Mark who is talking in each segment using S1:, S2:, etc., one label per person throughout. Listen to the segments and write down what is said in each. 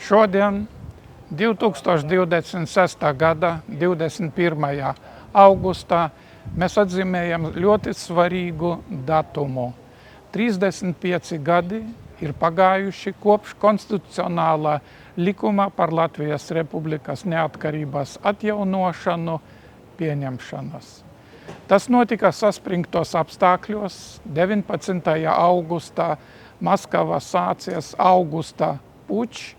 S1: Šodien, 2026. gada 21. augustā, mēs atzīmējam ļoti svarīgu datumu. 35 gadi ir pagājuši kopš konstitucionālā likuma par Latvijas Republikas neatkarības atjaunošanu pieņemšanas. Tas notika saspringtos apstākļos. 19. augustā Maskavā sācies augusta pučs,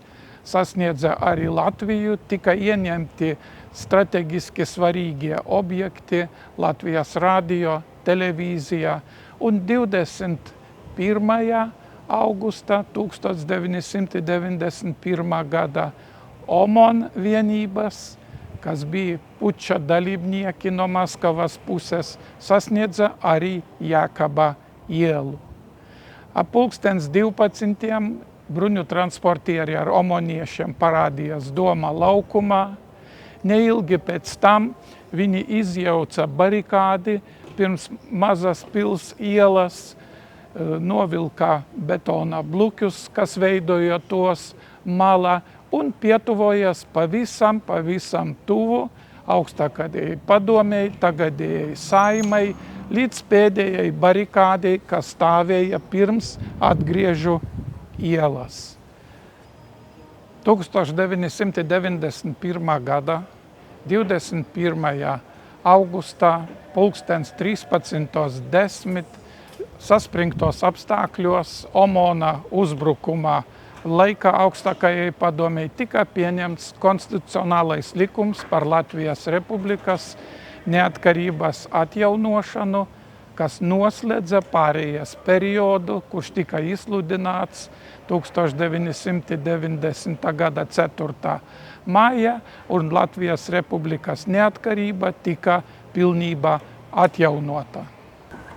S1: sasniedza arī Latviju, tika ieņemti strateģiski svarīgie objekti Latvijas radio, televīzija, un 21. augusta 1991. gada OMON vienības, kas bija puča dalībnieki no Maskavas puses, sasniedza arī Jēkaba ielu. Ap 12. bruņu transportieri ar omoniešiem parādījās Doma laukumā. Neilgi pēc tam viņi izjauca barikādi pirms Mazas pils ielas, novilka betona bluķus, kas veidoja tos malā, un pietuvojas pavisam tuvu augstākajai padomei, tagadējai Saeimai, līdz pēdējai barikādei, kas stāvēja pirms Atgriežu ielas. 1991. gada 21. augustā 13:10 saspringtos apstākļos OMONa uzbrukumā laikā augstākajai padomei tika pieņemts konstitucionālais likums par Latvijas Republikas neatkarības atjaunošanu, kas noslēdza pārējas periodu, kurš tika izsludināts 1990. gada 4. maija, un Latvijas Republikas neatkarība tika pilnībā atjaunota.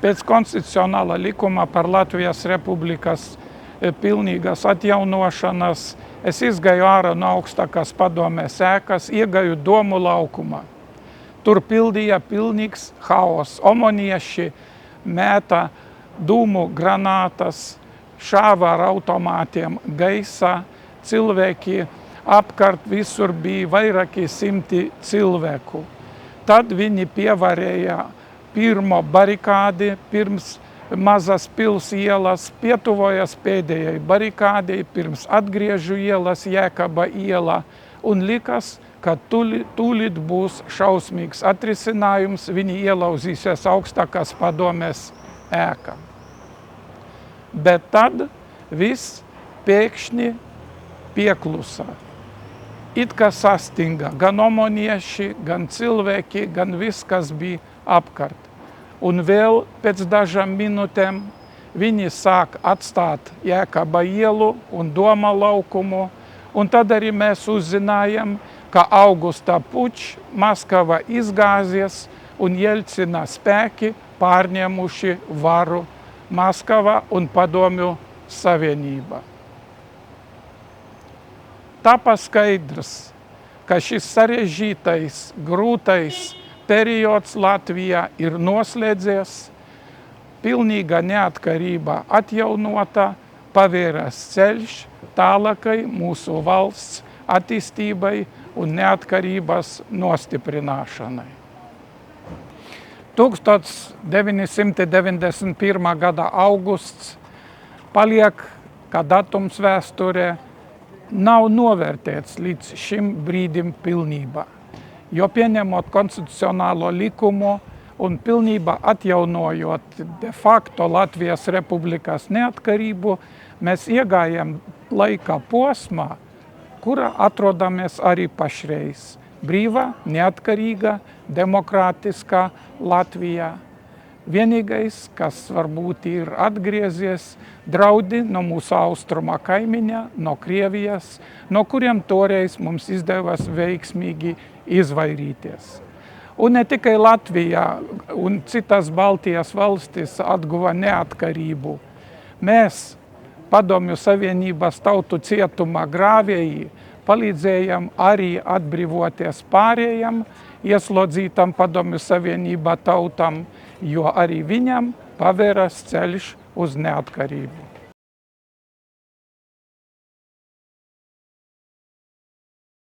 S1: Pēc konstitucionāla likuma par Latvijas Republikas pilnīgas atjaunošanas es izgāju ārā no augstākās padomēs ēkas, iegāju Domu laukumā. Tur pildīja pilnīgs haoss. Omonieši mēta dūmu granātas, šāva ar automātiem gaisā, cilvēki apkārt visur bija vairāki simti cilvēku. Tad viņi pievarēja pirmo barikādi pirms Mazas pils ielas, pietuvojas pēdējai barikādei pirms Atgriežu ielas, Jēkaba iela, un likas, ka tūlīt būs šausmīgs atrisinājums, viņi ielauzīsies augstākās padomēs ēkā. Bet tad viss pēkšņi pieklusa. It kā sastinga gan omonieši, gan cilvēki, gan viss, kas bija apkārt. Un vēl pēc dažām minūtēm viņi sāk atstāt Jēkaba ielu un Doma laukumu, un tad arī mēs uzzinājām, ka augusta pučs Maskava izgāzies un Jeļcina spēki pārņēmuši varu Maskava un Padomju Savienība. Tāpēc skaidrs, ka šis sarežģītais, grūtais periods Latvijā ir noslēdzies, pilnīga neatkarība atjaunota, pavērās ceļš tālākai mūsu valsts attīstībai un neatkarības nostiprināšanai. 1991. gada augusts paliek kā datums vēsturē, nav novērtēts līdz šim brīdim pilnībā. Jo pieņemot konstitucionālo likumu un pilnībā atjaunojot de facto Latvijas Republikas neatkarību, mēs iegājam laika posmā, kura atrodamies arī pašreiz. Brīva, neatkarīga, demokrātiskā Latvijā. Vienīgais, kas varbūt ir atgriezies, draudi no mūsu austruma kaimiņa, no Krievijas, no kuriem toreiz mums izdevās veiksmīgi izvairīties. Un ne tikai Latvijā un citas Baltijas valstis atguva neatkarību. Mēs, Padomju Savienības tautu cietuma grāvēji, palīdzējam arī atbrīvoties pārējiem, ieslodzītam Padomju Savienībā tautam, jo arī viņam pavēras ceļš uz neatkarību.